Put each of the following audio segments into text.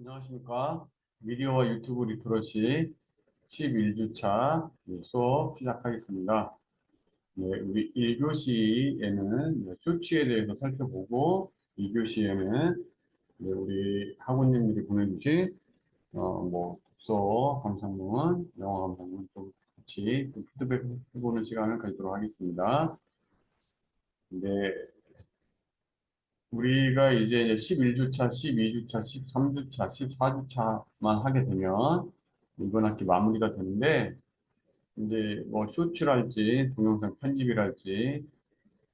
안녕하십니까. 미디어와 유튜브 리터러시 11주차 수업 시작하겠습니다. 네, 우리 1교시에는 쇼츠에 대해서 살펴보고 2교시에는 우리 학우님들이 보내주신 독서 감상문, 영어 감상문 좀 같이 좀 피드백 해보는 시간을 가지도록 하겠습니다. 네, 우리가 이제 11주차, 12주차, 13주차, 14주차만 하게 되면 이번 학기 마무리가 되는데 이제 뭐 쇼츠랄지 동영상 편집이랄지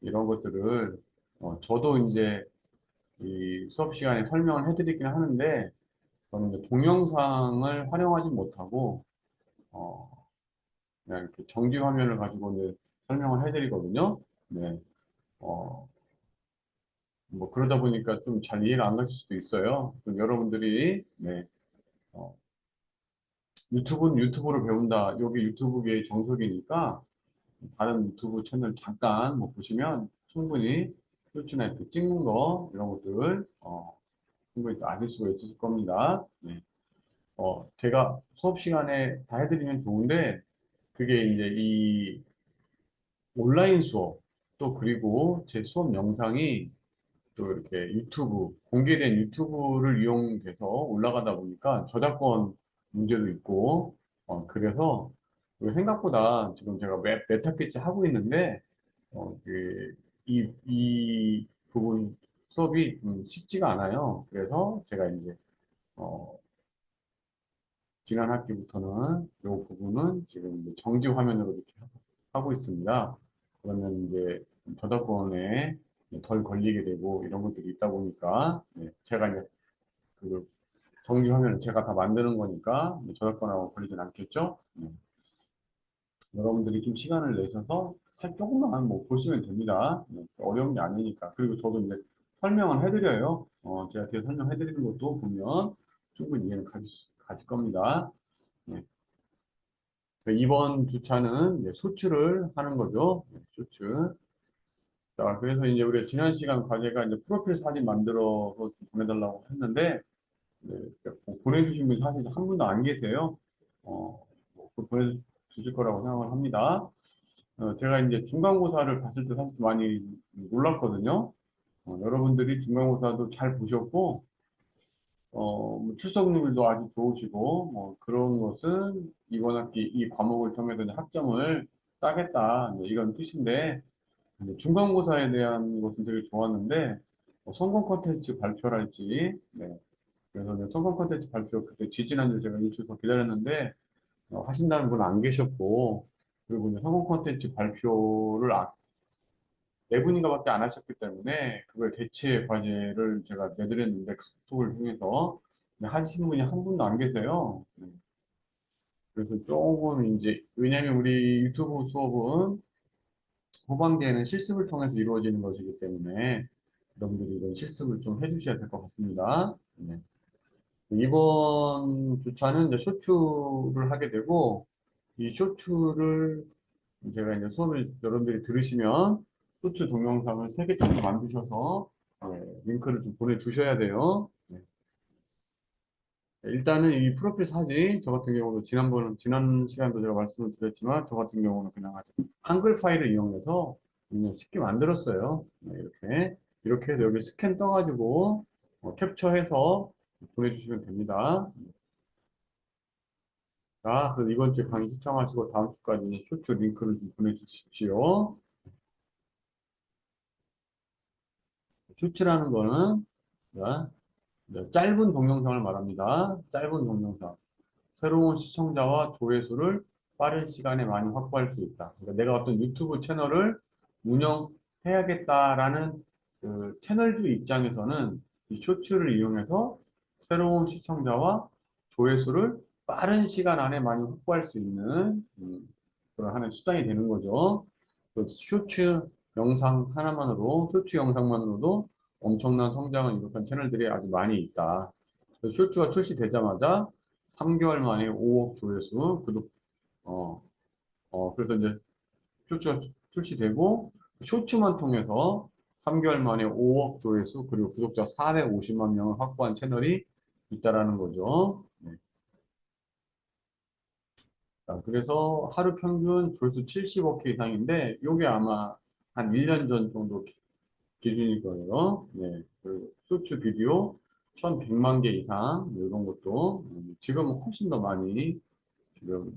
이런 것들을 저도 이제 이 수업 시간에 설명을 해드리긴 하는데 저는 이제 동영상을 활용하지 못하고 어, 그냥 이렇게 정지 화면을 가지고 이제 설명을 해드리거든요. 네. 어, 뭐 그러다 보니까 좀 잘 이해가 안 가실 수도 있어요. 좀 여러분들이 네. 어, 유튜브는 유튜브로 배운다. 여기 유튜브계의 정석이니까 다른 유튜브 채널 잠깐 뭐 보시면 충분히 쇼츠나 이렇게 찍는 거 이런 것들 충분히 또 아실 수가 있을 겁니다. 네. 제가 수업 시간에 다 해드리면 좋은데 그게 이제 이 온라인 수업 또 그리고 제 수업 영상이 또 이렇게 유튜브 공개된 유튜브를 이용해서 올라가다 보니까 저작권 문제도 있고 그래서 생각보다 지금 제가 메타피치 하고 있는데 이 부분 수업이 쉽지가 않아요. 그래서 제가 이제 어, 지난 학기부터는 이 부분은 지금 이제 정지 화면으로 이렇게 하고 있습니다. 그러면 이제 저작권에 덜 걸리게 되고 이런 것들이 있다 보니까 제가 이제 그 정지 화면을 제가 다 만드는 거니까 저작권하고 걸리진 않겠죠? 여러분들이 좀 시간을 내셔서 조금만 뭐 보시면 됩니다. 어려운 게 아니니까. 그리고 저도 이제 설명을 해드려요. 제가 뒤에 설명해드리는 것도 보면 충분히 이해는 가실 겁니다. 네. 이번 주차는 이제 소출을 하는 거죠. 소출. 자, 그래서 이제 우리가 지난 시간 과제가 이제 프로필 사진 만들어서 좀 보내달라고 했는데, 보내주신 분이 사실 한 분도 안 계세요. 보내주실 거라고 생각을 합니다. 제가 이제 중간고사를 봤을 때 사실 많이 놀랐거든요. 여러분들이 중간고사도 잘 보셨고, 뭐 출석률도 아주 좋으시고, 뭐 그런 것은 이번 학기 이 과목을 통해서 이제 학점을 따겠다, 이제 이런 뜻인데, 중간고사에 대한 것은 되게 좋았는데, 성공 콘텐츠 발표랄지, 네. 그래서 이제 성공 콘텐츠 발표 그때 지지난주 제가 일주일 더 기다렸는데, 하신다는 분 안 계셨고, 그리고 이제 성공 콘텐츠 발표를 네 분인가밖에 안 하셨기 때문에 그걸 대체 과제를 제가 내드렸는데 카톡을 통해서 하시는 분이 한 분도 안 계세요. 그래서 조금 이제 왜냐하면 우리 유튜브 수업은 후반기에는 실습을 통해서 이루어지는 것이기 때문에 여러분들이 이런 실습을 좀 해주셔야 될 것 같습니다. 네. 이번 주차는 이제 쇼츠를 하게 되고 이 쇼츠를 제가 이제 수업을 여러분들이 들으시면 쇼츠 동영상을 3개 정도 만드셔서 링크를 좀 보내주셔야 돼요. 네. 일단은 이 프로필 사진 저 같은 경우도 지난 시간도 제가 말씀을 드렸지만 저 같은 경우는 그냥 아주 한글 파일을 이용해서 그냥 쉽게 만들었어요. 네, 이렇게 해서 여기 스캔 떠가지고 캡처해서 보내주시면 됩니다. 자, 그래서 이번 주 강의 시청하시고 다음 주까지 쇼츠 링크를 좀 보내주십시오. 쇼츠라는 거는 자, 짧은 동영상을 말합니다. 짧은 동영상. 새로운 시청자와 조회수를 빠른 시간에 많이 확보할 수 있다. 그러니까 내가 어떤 유튜브 채널을 운영해야겠다라는 그 채널주 입장에서는 이 쇼츠를 이용해서 새로운 시청자와 조회수를 빠른 시간 안에 많이 확보할 수 있는 그런 하나의 수단이 되는 거죠. 그래서 쇼츠 영상만으로도 엄청난 성장을 이룩한 채널들이 아주 많이 있다. 그래서 쇼츠가 출시되자마자 3개월 만에 5억 조회수, 어, 그래서 이제 쇼츠가 출시되고, 쇼츠만 통해서 3개월 만에 5억 조회수, 그리고 구독자 450만 명을 확보한 채널이 있다라는 거죠. 네. 자, 그래서 하루 평균 조회수 70억 회 이상인데, 요게 아마 한 1년 전 정도 기준일 거예요. 네. 그 쇼츠 비디오 1100만 개 이상, 뭐 이런 것도, 지금은 훨씬 더 많이 지금,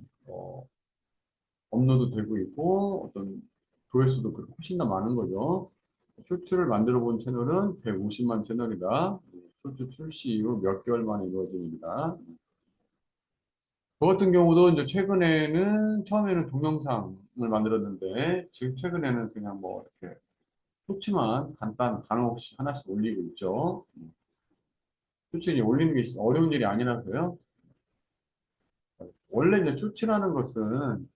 업로드 되고 있고, 어떤 조회수도 훨씬 더 많은 거죠. 쇼츠를 만들어 본 채널은 150만 채널이다. 쇼츠 출시 이후 몇 개월 만에 이루어진 일이다. 저 같은 경우도 이제 최근에는 처음에는 동영상을 만들었는데 지금 최근에는 그냥 뭐 이렇게 쇼츠만 간단 간혹 없이 하나씩 올리고 있죠. 쇼츠 이제 올리는 게 어려운 일이 아니라서요. 원래 이제 쇼츠라는 것은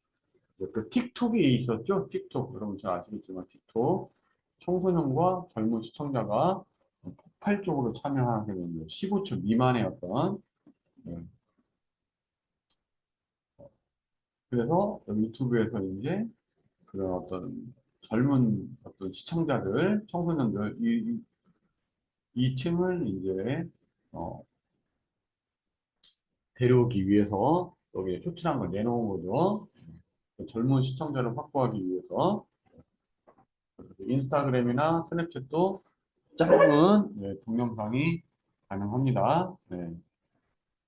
이제 그 틱톡이 있었죠. 틱톡 여러분 잘 아시겠지만 틱톡 청소년과 젊은 시청자가 폭발적으로 참여하게 되는 15초 미만의 어떤 네. 그래서 유튜브에서 이제 그런 어떤 젊은 어떤 시청자들, 청소년들, 이 층을 이제, 어, 데려오기 위해서 여기에 쇼츠라는 걸 내놓은 거죠. 그 젊은 시청자를 확보하기 위해서. 그래서 인스타그램이나 스냅챗도 짧은 네, 동영상이 가능합니다. 네.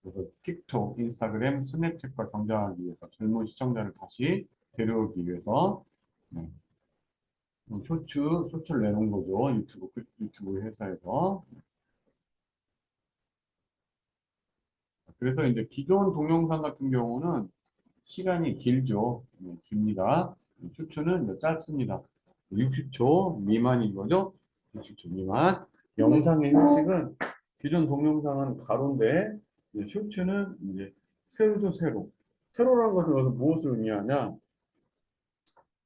그래서 틱톡, 인스타그램, 스냅챗과 경쟁하기 위해서 젊은 시청자를 다시 데려오기 위해서 네. 쇼츠를 내놓은 거죠. 유튜브 회사에서. 그래서 이제 기존 동영상 같은 경우는 시간이 길죠. 깁니다. 쇼츠는 이제 짧습니다. 60초 미만인 거죠. 60초 미만. 영상의 형식은 기존 동영상은 가로인데 이제 쇼츠는 이제 세로죠, 세로. 세로라는 것은 여기서 무엇을 의미하냐?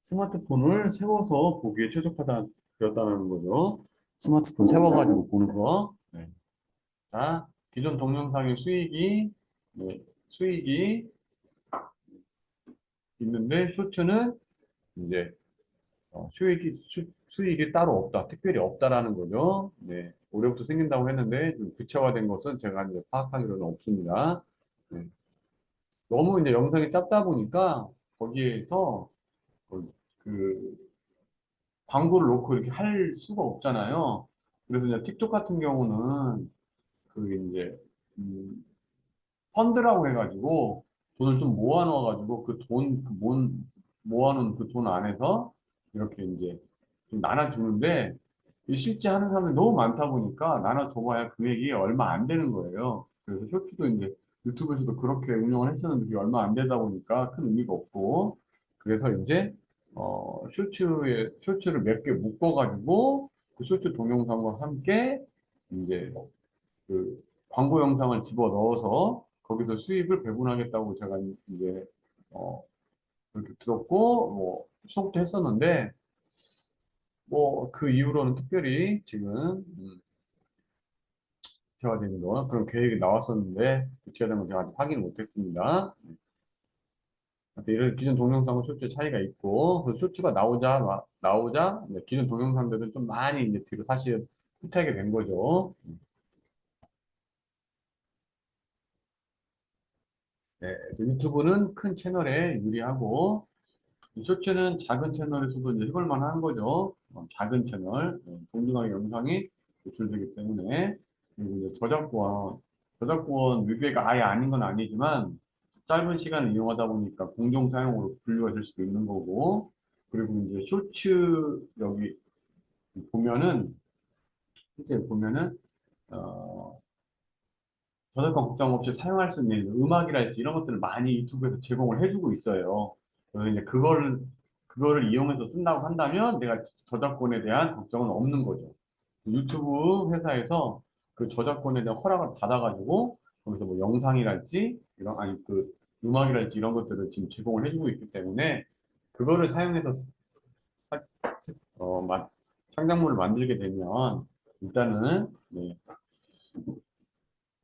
스마트폰을 세워서 보기에 최적화되었다는 거죠. 스마트폰 세워가지고 보는 거. 네. 자, 기존 동영상의 네, 수익이 있는데, 쇼츠는 이제, 수익이 따로 없다. 특별히 없다라는 거죠. 네. 올해부터 생긴다고 했는데, 좀 구체화된 것은 제가 이제 파악하기로는 없습니다. 네. 너무 이제 영상이 짧다 보니까, 거기에서, 그, 그 광고를 놓고 이렇게 할 수가 없잖아요. 그래서 이제 틱톡 같은 경우는, 그 이제, 음, 펀드라고 해가지고 돈을 좀 모아놓아가지고 모아놓은 그 돈 안에서 이렇게 이제 좀 나눠주는데 이 실제 하는 사람이 너무 많다 보니까 나눠줘봐야 금액이 얼마 안 되는 거예요. 그래서 쇼츠도 이제 유튜브에서도 그렇게 운영을 했었는데 그게 얼마 안 되다 보니까 큰 의미가 없고 그래서 이제 쇼츠를 몇 개 묶어가지고 그 쇼츠 동영상과 함께 이제 그 광고 영상을 집어 넣어서 거기서 수입을 배분하겠다고 제가 이제 어 그렇게 들었고 뭐 수속도 했었는데 뭐 그 이후로는 특별히 지금 구체화된 거 그런 계획이 나왔었는데 구체화된 건 제가 아직 확인을 못했습니다. 하여튼 이런 기존 동영상과 쇼츠의 차이가 있고 그 쇼츠가 나오자 이제 기존 동영상들은 좀 많이 이제 뒤로 사실 후퇴하게 된 거죠. 네, 유튜브는 큰 채널에 유리하고 쇼츠는 작은 채널에서도 이제 해볼 만한 거죠. 작은 채널, 동등하게 영상이 노출되기 때문에. 그리고 이제 저작권 위배가 아예 아닌 건 아니지만, 짧은 시간을 이용하다 보니까 공정 사용으로 분류가 될 수도 있는 거고, 그리고 이제 쇼츠 여기 보면은, 실제 보면은, 어, 저작권 걱정 없이 사용할 수 있는 음악이랄지 이런 것들을 많이 유튜브에서 제공을 해주고 있어요. 그래서 이제 그거를 이용해서 쓴다고 한다면 내가 저작권에 대한 걱정은 없는 거죠. 유튜브 회사에서 그 저작권에 대한 허락을 받아가지고 거기서 뭐 영상이랄지 아니 그 음악이랄지 이런 것들을 지금 제공을 해주고 있기 때문에 그거를 사용해서 사- 어, 마- 창작물을 만들게 되면 일단은 네,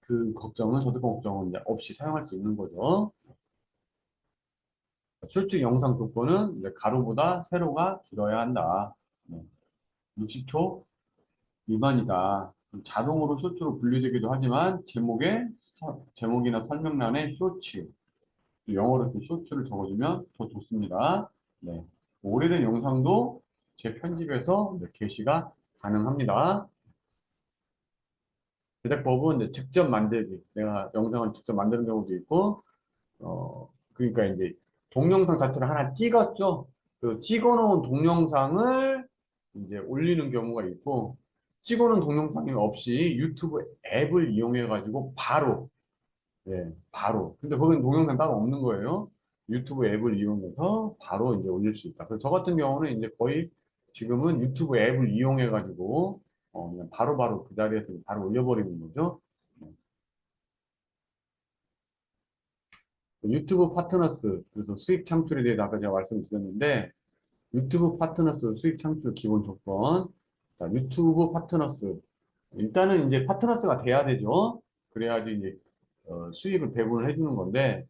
그 걱정은 저작권 걱정은 이제 없이 사용할 수 있는 거죠. 실제 영상 조건은 이제 가로보다 세로가 길어야 한다. 네, 60초 미만이다. 자동으로 쇼츠로 분류되기도 하지만 제목이나 설명란에 쇼츠, 영어로 쇼츠를 적어주면 더 좋습니다. 네. 오래된 영상도 재편집해서 게시가 가능합니다. 제작법은 이제 직접 만들기. 내가 영상을 직접 만드는 경우도 있고, 그러니까 이제 동영상 자체를 하나 찍었죠. 그 찍어놓은 동영상을 이제 올리는 경우가 있고, 찍어놓은 동영상이 없이 유튜브 앱을 이용해가지고 바로, 예, 바로. 근데 거기는 동영상 따로 없는 거예요. 유튜브 앱을 이용해서 바로 이제 올릴 수 있다. 그래서 저 같은 경우는 이제 거의 지금은 유튜브 앱을 이용해가지고, 그냥 바로바로 그 자리에서 바로 올려버리는 거죠. 유튜브 파트너스, 그래서 수익 창출에 대해서 아까 제가 말씀드렸는데, 유튜브 파트너스 수익 창출 기본 조건. 자, 유튜브 파트너스. 일단은 이제 파트너스가 돼야 되죠. 그래야지 이제 수익을 배분을 해주는 건데,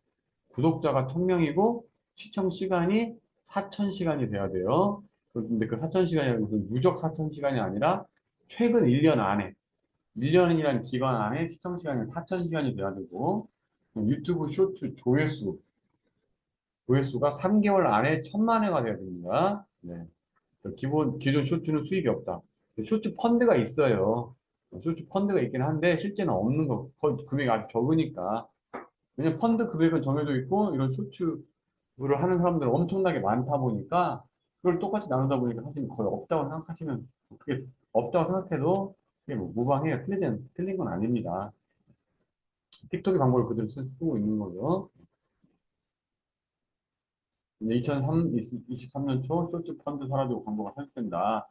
구독자가 1000명이고, 시청 시간이 4000시간이 돼야 돼요. 근데 그 4000시간이 무슨 누적 4000시간이 아니라, 최근 1년 안에, 1년이라는 기간 안에 시청 시간이 4000시간이 돼야 되고, 유튜브 쇼츠 조회수가 3개월 안에 1000만 회가 돼야 됩니다. 네. 기존 쇼츠는 수익이 없다. 쇼츠 펀드가 있어요. 쇼츠 펀드가 있긴 한데, 실제는 없는 거, 거의 금액이 아주 적으니까. 왜냐면 펀드 금액은 정해져 있고, 이런 쇼츠를 하는 사람들은 엄청나게 많다 보니까, 그걸 똑같이 나누다 보니까 사실 거의 없다고 생각하시면, 그게 없다고 생각해도, 그게 뭐 무방해요. 틀린 건 아닙니다. 틱톡의 방법을 그대로 쓰고 있는 거죠. 2023년 초 쇼츠 펀드 사라지고 광고가 설정된다.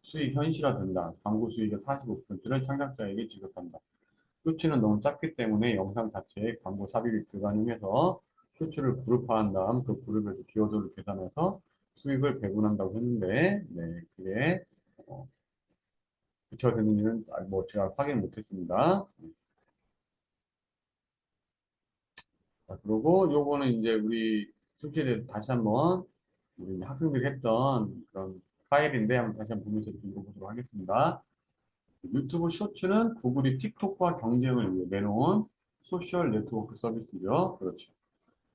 수익 현실화된다. 광고 수익의 45%를 창작자에게 지급한다. 쇼츠는 너무 작기 때문에 영상 자체에 광고 삽입이 불가능해서 쇼츠를 그룹화한 다음 그 그룹에서 기여도를 계산해서 수익을 배분한다고 했는데, 네, 그게 어, 구체가 되는지는 뭐 제가 확인 못했습니다. 자, 그리고 요거는 이제 우리 쇼츠에 대해서 다시 한번 우리 학생들이 했던 그런 파일인데 한번 다시 한번 보면서 읽어보도록 하겠습니다. 유튜브 쇼츠는 구글이 틱톡과 경쟁을 위해 내놓은 소셜 네트워크 서비스죠. 그렇죠.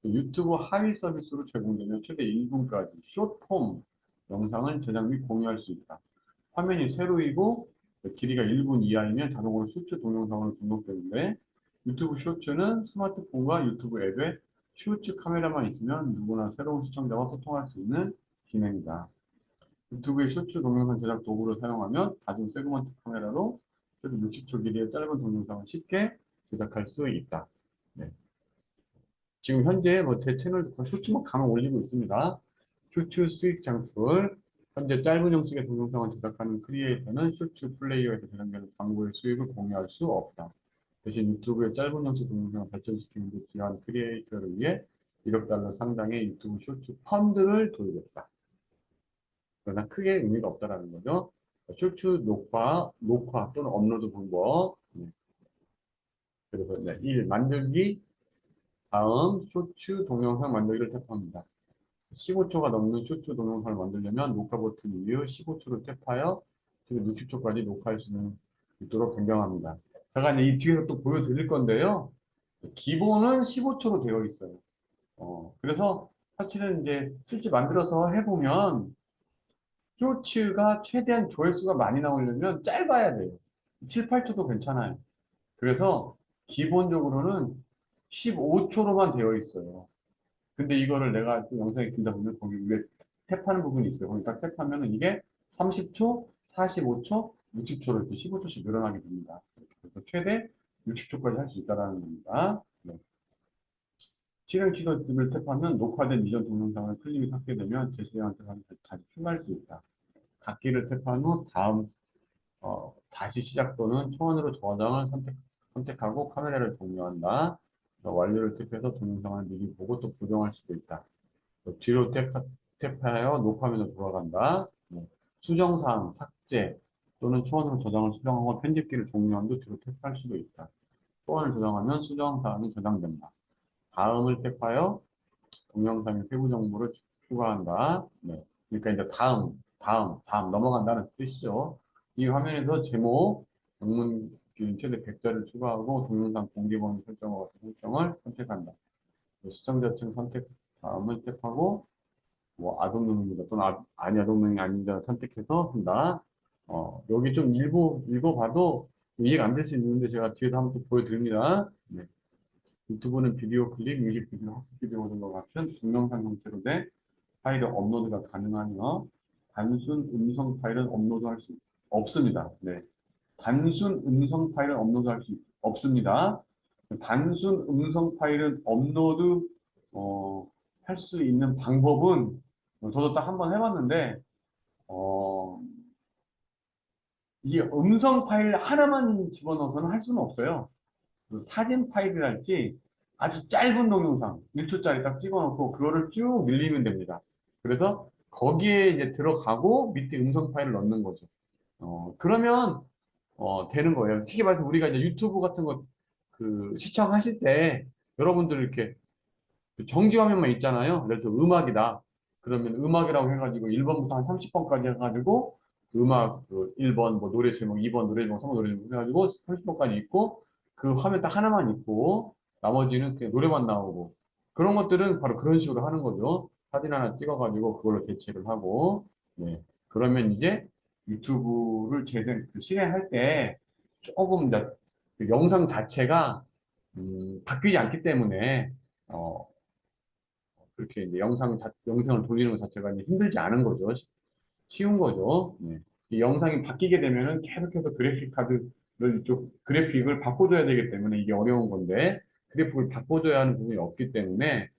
유튜브 하위 서비스로 제공되는 최대 1분까지 숏폼 영상을 제작 및 공유할 수 있다. 화면이 세로이고 길이가 1분 이하이면 자동으로 쇼츠 동영상으로 등록되는데 유튜브 쇼츠는 스마트폰과 유튜브 앱에 쇼츠 카메라만 있으면 누구나 새로운 시청자와 소통할 수 있는 기능이다. 유튜브의 쇼츠 동영상 제작 도구를 사용하면 다중 세그먼트 카메라로 최대 60초 길이의 짧은 동영상을 쉽게 제작할 수 있다. 네. 지금 현재 뭐 제 채널도 쇼츠만 강을 올리고 있습니다. 쇼츠 수익 창출. 현재 짧은 형식의 동영상을 제작하는 크리에이터는 쇼츠 플레이어에서 제작되는 광고의 수익을 공유할 수 없다. 대신 유튜브의 짧은 형식 동영상을 발전시키는 데 기여한 크리에이터를 위해 1억 달러 상당의 유튜브 쇼츠 펀드를 도입했다. 그러나 크게 의미가 없다라는 거죠. 쇼츠 녹화 또는 업로드 방법. 네. 그래서 네, 1. 만들기. 다음 쇼츠 동영상 만들기를 탭합니다. 15초가 넘는 쇼츠 동영상을 만들려면 녹화 버튼 이후 15초를 탭하여 60초까지 녹화할 수 있도록 변경합니다. 제가 이제 이 뒤에서 또 보여드릴 건데요. 기본은 15초로 되어 있어요. 그래서 사실은 이제 실제 만들어서 해보면 쇼츠가 최대한 조회수가 많이 나오려면 짧아야 돼요. 7, 8초도 괜찮아요. 그래서 기본적으로는 15초로만 되어 있어요. 근데 이거를 내가 또 영상에 길다 보면 거기 위에 탭하는 부분이 있어요. 거기 딱 탭하면은 이게 30초, 45초, 60초로 이렇게 15초씩 늘어나게 됩니다. 그래서 최대 60초까지 할 수 있다는 겁니다. 네. 실행 키워드를 탭하면 녹화된 이전 동영상을 클릭이 삭게 되면 제시대한테 다시 추가할 수 있다. 닫기를 탭한 후 다시 시작 또는 초안으로 저장을 선택하고 카메라를 종료한다. 완료를 탭해서 동영상을 미리 보고 또 보정할 수도 있다. 뒤로 탭하여 녹화면으로 돌아간다. 수정사항, 삭제 또는 초안으로 저장을 수정하고 편집기를 종료한 후 뒤로 탭할 수도 있다. 초안을 저장하면 수정사항이 저장된다. 다음을 탭하여 동영상의 세부 정보를 추가한다. 네. 그러니까 이제 다음 넘어간다는 뜻이죠. 이 화면에서 제목, 영문 기준 최대 100자를 추가하고 동영상 공개번호 설정과 같은 설정을 선택한다. 시청자층 선택 다음을 탭하고 뭐 아동용입니다. 또는 아니 아동용이 아니다 선택해서 한다. 여기 좀 읽어봐도 이해가 안 될 수 있는데 제가 뒤에서 한번 또 보여드립니다. 네. 유튜브는 비디오 클립, 뮤직비디오, 학습 비디오 등과 같은 동영상 형태로 된 파일의 업로드가 가능하며 단순 음성 파일은 업로드할 수 없습니다. 네. 단순 음성 파일은 업로드할 수 없습니다. 단순 음성 파일은 업로드 할 수 있는 방법은 저도 딱 한 번 해봤는데 어, 이게 음성 파일 하나만 집어넣어서는 할 수는 없어요. 사진 파일이랄지 아주 짧은 동영상 1초짜리 딱 찍어놓고 그거를 쭉 밀리면 됩니다. 그래서 거기에 이제 들어가고 밑에 음성 파일을 넣는 거죠. 그러면 되는 거예요. 쉽게 말해서 우리가 이제 유튜브 같은 거 그 시청하실 때 여러분들 이렇게 그 정지 화면만 있잖아요. 그래서 음악이다. 그러면 음악이라고 해가지고 1번부터 한 30번까지 해가지고 음악 그 1번 뭐 노래 제목, 2번 노래 제목, 3번 노래 제목 해가지고 30번까지 있고 그 화면 딱 하나만 있고 나머지는 그냥 노래만 나오고 그런 것들은 바로 그런 식으로 하는 거죠. 사진 하나 찍어가지고 그걸로 대체를 하고 네. 그러면 이제 유튜브를 실행할 때 조금 이제 그 영상 자체가 바뀌지 않기 때문에 어, 그렇게 이제 영상을 돌리는 것 자체가 이제 힘들지 않은 거죠. 쉬운 거죠. 네. 이 영상이 바뀌게 되면은 계속해서 그래픽을 바꿔줘야 되기 때문에 이게 어려운 건데, 그래픽을 바꿔줘야 하는 부분이 없기 때문에,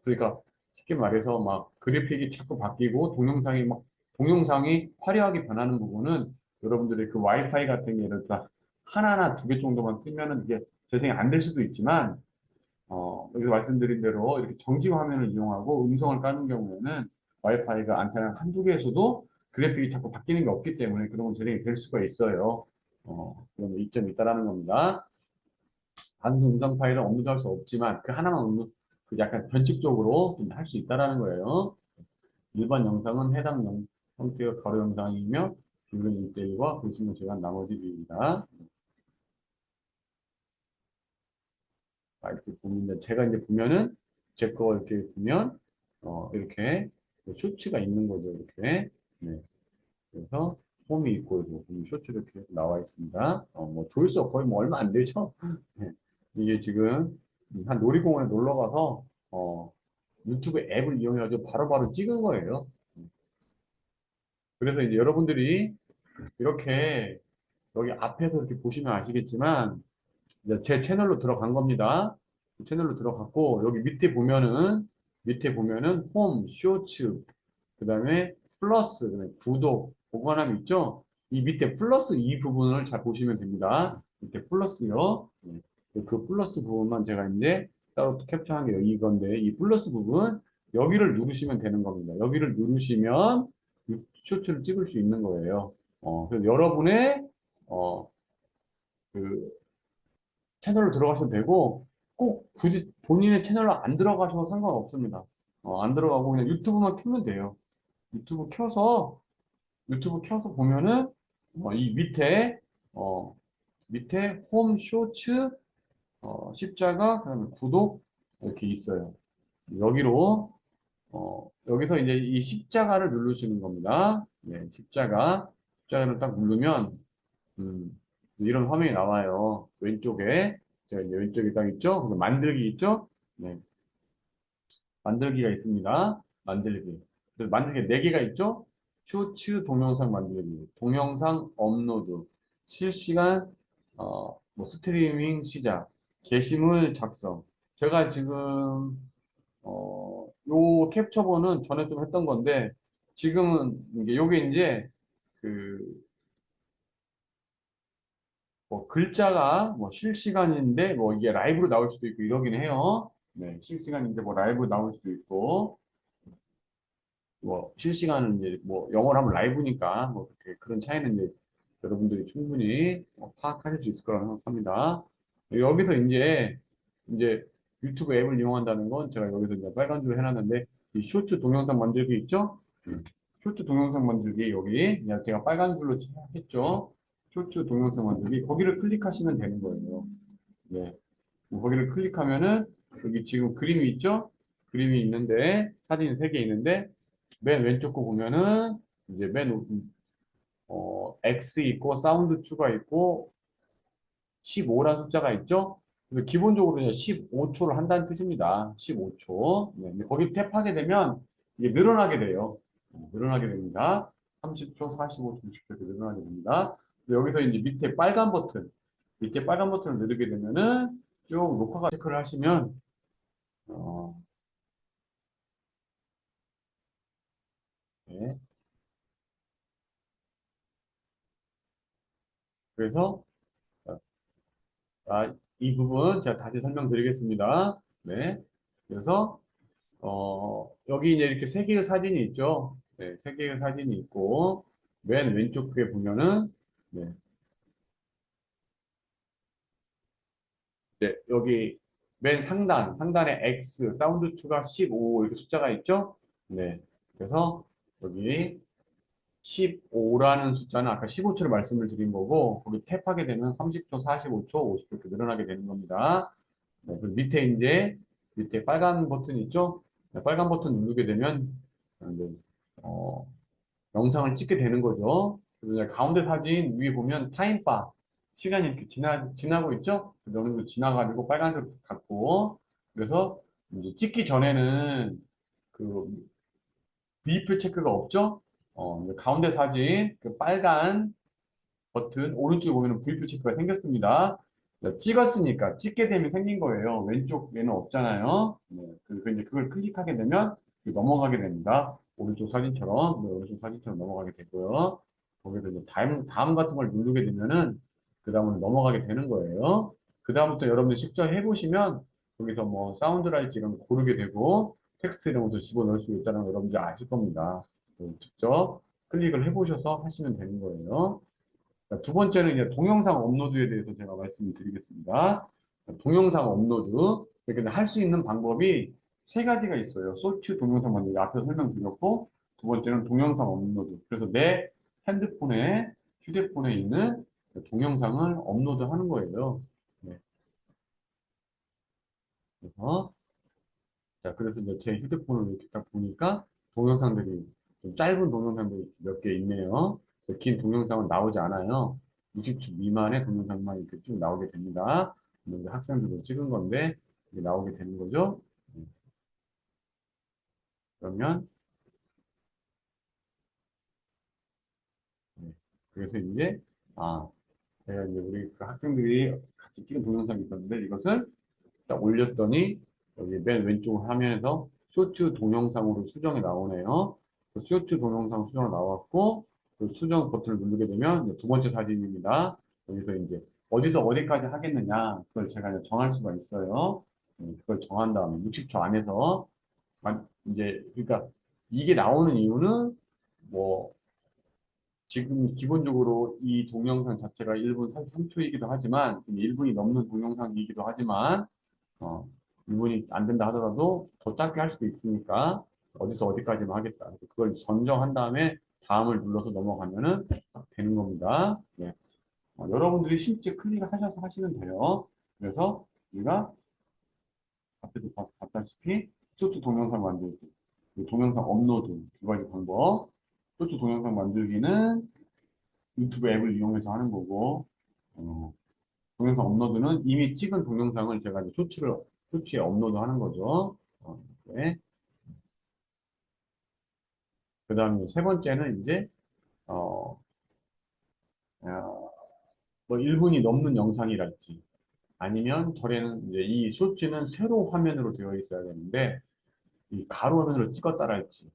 그러니까 쉽게 말해서 막 그래픽이 자꾸 바뀌고 동영상이 화려하게 변하는 부분은 여러분들의 그 와이파이 같은 게 예를 들어 하나나 두 개 정도만 뜨면은 이게 재생이 안 될 수도 있지만, 여기서 말씀드린 대로 이렇게 정지 화면을 이용하고 음성을 까는 경우에는 와이파이가 안테나 한두 개에서도 그래픽이 자꾸 바뀌는 게 없기 때문에 그런 건 재생이 될 수가 있어요. 그런 이점이 있다라는 겁니다. 단순 음성 파일은 업로드할 수 없지만 그 하나만 그 약간 변칙적으로 할 수 있다라는 거예요. 일반 영상은 형태의 가로 영상이며 비율은 1대1과 글씨는 제한 나머지 비율이다. 이렇게 보면 제가 이제 보면은 제 거 이렇게 보면 이렇게 쇼츠가 있는 거죠 이렇게 네. 그래서 홈이 있고 이제 보면 쇼츠 이렇게 나와 있습니다. 뭐 조회수가 거의 뭐 얼마 안 되죠? 네. 이게 지금 한 놀이공원에 놀러 가서 유튜브 앱을 이용해가지고 바로바로 찍은 거예요. 그래서 이제 여러분들이 이렇게 여기 앞에서 이렇게 보시면 아시겠지만 이제 제 채널로 들어간 겁니다. 채널로 들어갔고 여기 밑에 보면은 홈, 쇼츠, 그다음에 플러스, 그다음에 구독, 보관함 있죠? 이 밑에 플러스 이 부분을 잘 보시면 됩니다. 밑에 플러스요. 네. 그 플러스 부분만 제가 이제 따로 캡처한 게 이건데 이 플러스 부분 여기를 누르시면 되는 겁니다. 여기를 누르시면 쇼츠를 찍을 수 있는 거예요. 그래서 여러분의 어, 그 채널로 들어가셔도 되고 꼭 굳이 본인의 채널로 안 들어가셔도 상관없습니다. 안 들어가고 그냥 유튜브만 켜면 돼요. 유튜브 켜서 보면은 이 어, 밑에 홈 쇼츠 십자가 그다음에 구독 이렇게 있어요. 여기서 이제 이 십자가를 누르시는 겁니다. 네, 십자가를 딱 누르면 이런 화면이 나와요. 왼쪽에 제가 이제 왼쪽에 딱 있죠. 그래서 만들기 있죠. 네, 만들기가 있습니다. 만들기. 그래서 만들기 4개가 있죠? 쇼츠 동영상 만들기, 동영상 업로드, 실시간, 뭐 스트리밍 시작, 게시물 작성. 제가 지금, 요 캡처본은 전에 좀 했던 건데, 지금은, 요게 이제, 그, 뭐 글자가 뭐 실시간인데, 뭐 이게 라이브로 나올 수도 있고 이러긴 해요. 네, 실시간인데 뭐 라이브 나올 수도 있고, 뭐 실시간은 이제 뭐 영어로 하면 라이브니까 뭐 그런 차이는 이제 여러분들이 충분히 파악하실 수 있을 거라고 생각합니다. 여기서 이제 유튜브 앱을 이용한다는 건 제가 여기서 이제 빨간 줄로 해놨는데 이 쇼츠 동영상 만들기 있죠? 쇼츠 동영상 만들기 여기 그냥 제가 빨간 줄로 했죠. 쇼츠 동영상 만들기. 거기를 클릭하시면 되는 거예요. 네. 거기를 클릭하면은 여기 지금 그림이 있죠? 그림이 있는데 사진이 3개 있는데 맨 왼쪽 거 보면은 이제 X 있고 사운드 추가 있고 15라는 숫자가 있죠? 그래서 기본적으로 이제 15초를 한다는 뜻입니다. 15초. 네, 근데 거기 탭하게 되면 이게 늘어나게 돼요. 늘어나게 됩니다. 30초, 45초, 60초 이렇게 늘어나게 됩니다. 여기서 이제 밑에 빨간 버튼을 누르게 되면은 쭉 녹화가 체크를 하시면 어, 네. 그래서 이 부분 제가 다시 설명드리겠습니다. 네. 그래서 여기 이제 이렇게 3개의 사진이 있죠. 네, 3개의 사진이 있고, 맨 왼쪽에 보면은, 네, 네, 여기 맨 상단에 X, 사운드 추가 15, 이렇게 숫자가 있죠? 네. 그래서 여기 15라는 숫자는 아까 15초를 말씀을 드린 거고, 거기 탭하게 되면 30초, 45초, 50초 이렇게 늘어나게 되는 겁니다. 네, 그리고 밑에 빨간 버튼 있죠? 네, 빨간 버튼 누르게 되면, 이제, 어, 영상을 찍게 되는 거죠. 그래서 이제 가운데 사진 위에 보면 타임바 시간이 이렇게 지나고 있죠? 어느 정도 지나가지고 빨간색 같고 그래서 이제 찍기 전에는 그 V표 체크가 없죠? 이제 가운데 사진 그 빨간 버튼 오른쪽에 보면 V표 체크가 생겼습니다. 찍었으니까 찍게 되면 생긴 거예요. 왼쪽에는 없잖아요. 네, 그래서 이제 그걸 클릭하게 되면 넘어가게 됩니다. 오른쪽 사진처럼 넘어가게 되고요. 거기서 이제 다음 같은 걸 누르게 되면은 그 다음으로 넘어가게 되는 거예요. 그 다음부터 여러분들 직접 해보시면 거기서 뭐 사운드랄지 이런 거 고르게 되고 텍스트 이런 것도 집어넣을 수 있다는 걸 여러분들 아실 겁니다. 직접 클릭을 해보셔서 하시면 되는 거예요. 자, 두 번째는 이제 동영상 업로드에 대해서 제가 말씀을 드리겠습니다. 동영상 업로드. 그러니까 할 수 있는 방법이 3가지가 있어요. 소츠 동영상 만들기. 앞에서 설명드렸고, 두 번째는 동영상 업로드. 그래서 내 휴대폰에 있는 동영상을 업로드하는 거예요. 네. 그래서 그래서 이제 제 휴대폰을 이렇게 딱 보니까 동영상들이 좀 짧은 동영상들이 몇 개 있네요. 긴 동영상은 나오지 않아요. 60초 미만의 동영상만 이렇게 쭉 나오게 됩니다. 이제 학생들도 찍은 건데 이게 나오게 되는 거죠. 네, 그러면 네, 그래서 이제 아 제가 이제 우리 그 학생들이 같이 찍은 동영상이 있었는데 이것을 딱 올렸더니 여기 맨 왼쪽 화면에서 쇼츠 동영상으로 수정이 나오네요. 그 쇼츠 동영상 수정 나왔고 그 수정 버튼을 누르게 되면 이제 두 번째 사진입니다. 여기서 이제 어디서 어디까지 하겠느냐 그걸 제가 이제 정할 수가 있어요. 그걸 정한 다음에 60초 안에서 이제 그러니까 이게 나오는 이유는 뭐 지금 기본적으로 이 동영상 자체가 1분 43초이기도 하지만 1분이 넘는 동영상이기도 하지만 어, 1분이 안 된다 하더라도 더 짧게 할 수도 있으니까 어디서 어디까지만 하겠다. 그걸 선정한 다음에 다음을 눌러서 넘어가면은 되는 겁니다. 네. 여러분들이 실제 클릭을 하셔서 하시면 돼요. 그래서 우리가 앞에도 봤다시피 쇼트 동영상 만들기, 그리고 동영상 업로드 2가지 방법. 쇼트 동영상 만들기는 유튜브 앱을 이용해서 하는 거고, 어, 동영상 업로드는 이미 찍은 동영상을 제가 이제 쇼츠에 업로드 하는 거죠. 네. 그 다음에 세 번째는 이제, 어, 어, 뭐 1분이 넘는 영상이랄지, 아니면 저래는 이제 이 쇼츠는 세로 화면으로 되어 있어야 되는데, 이 가로 화면으로 찍었다랄지,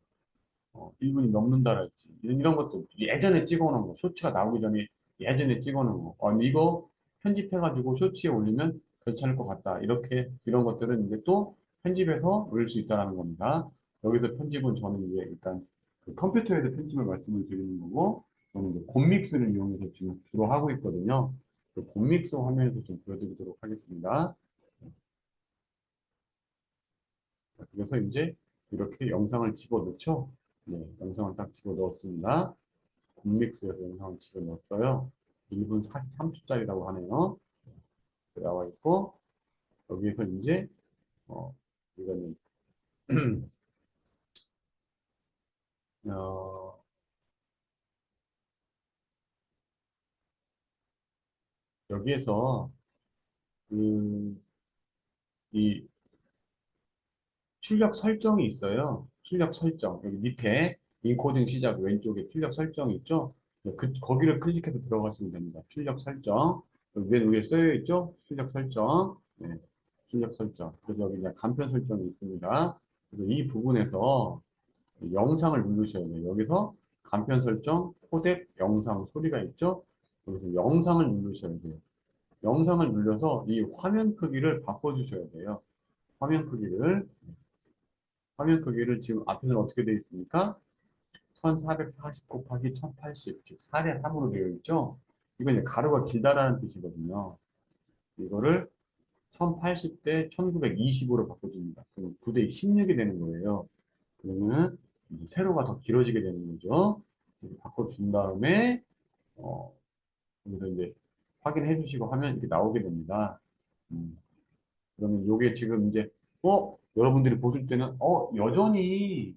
1분이 넘는다랄지, 이런 것도 예전에 찍어놓은 거, 쇼츠가 나오기 전에 예전에 찍어놓은 거, 이거 편집해가지고 쇼츠에 올리면 괜찮을 것 같다. 이런 것들은 이제 또 편집해서 올릴 수 있다는 겁니다. 여기서 편집은 저는 이제 일단 그 컴퓨터에서 편집을 말씀을 드리는 거고, 저는 이제 곰믹스를 이용해서 지금 주로 하고 있거든요. 그 곰믹스 화면에서 좀 보여드리도록 하겠습니다. 그래서 이제 이렇게 영상을 집어넣죠. 네, 영상을 딱 집어넣었습니다. 곰믹스에서 영상을 집어넣었어요. 1분 43초짜리라고 하네요. 나와 있고, 여기에서 이제, 이거는, 어, 여기에서, 그, 이 출력 설정이 있어요. 출력 설정. 여기 밑에 인코딩 시작 왼쪽에 출력 설정이 있죠? 거기를 클릭해서 들어가시면 됩니다. 출력 설정. 여기 맨 위에 쓰여 있죠? 출력 설정. 네, 출력 설정. 그래서 여기 이제 간편 설정이 있습니다. 그래서 이 부분에서 영상을 누르셔야 돼요. 여기서 간편 설정, 코덱, 영상, 소리가 있죠? 여기서 영상을 누르셔야 돼요. 영상을 눌러서 이 화면 크기를 바꿔주셔야 돼요. 화면 크기를. 화면 크기를 지금 앞에는 어떻게 되어 있습니까? 1440 곱하기 1080, 즉 4대 3으로 되어 있죠? 이건 이제 가로가 길다라는 뜻이거든요. 이거를 1080 대 1920으로 바꿔줍니다. 그럼 9대 16이 되는 거예요. 그러면 이제 세로가 더 길어지게 되는 거죠. 이렇게 바꿔준 다음에, 어, 여기서 이제 확인해 주시고 하면 이렇게 나오게 됩니다. 음, 그러면 이게 지금 이제, 여러분들이 보실 때는, 여전히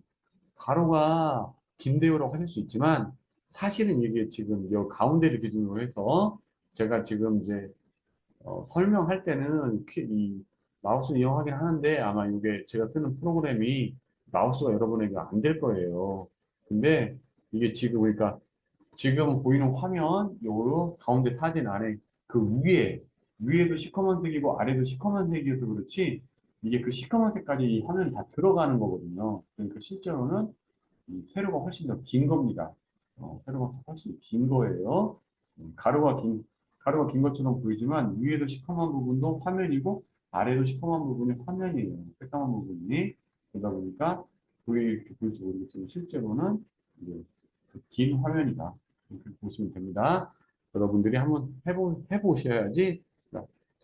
가로가 긴데요라고 하실 수 있지만 사실은 이게 지금 이 가운데를 기준으로 해서 제가 지금 이제 설명할 때는 이 마우스 이용하긴 하는데 아마 이게 제가 쓰는 프로그램이 마우스가 여러분에게 안 될 거예요. 근데 이게 지금 그러니까 지금 보이는 화면 요 가운데 사진 안에 그 위에도 시커먼색이고 아래도 시커먼색이어서 그렇지 이게 그 시커먼색까지 이 화면이 다 들어가는 거거든요. 그러니까 실제로는 이 세로가 훨씬 더 긴 겁니다. 세로가 훨씬 긴 거예요. 가로가 긴 것처럼 보이지만 위에도 시커먼 부분도 화면이고 아래도 시커먼 부분이 화면이에요. 새까만 부분이. 그러다 보니까 이렇게 보일지 모르겠지만 실제로는 이제 그긴 화면이다. 이렇게 보시면 됩니다. 여러분들이 한번 해보셔야지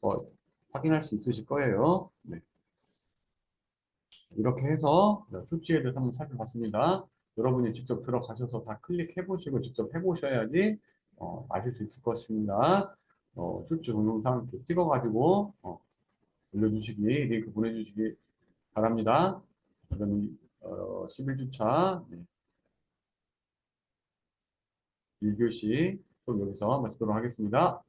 더 확인할 수 있으실 거예요. 네. 이렇게 해서 술지에 대해서 한번 살펴봤습니다. 여러분이 직접 들어가셔서 다 클릭해 보시고 직접 해보셔야지 아실 수 있을 것입니다. 술지 동영상 이렇게 찍어가지고 올려주시기 링크 보내주시기 바랍니다. 그럼 11주차 1교시 또 여기서 마치도록 하겠습니다.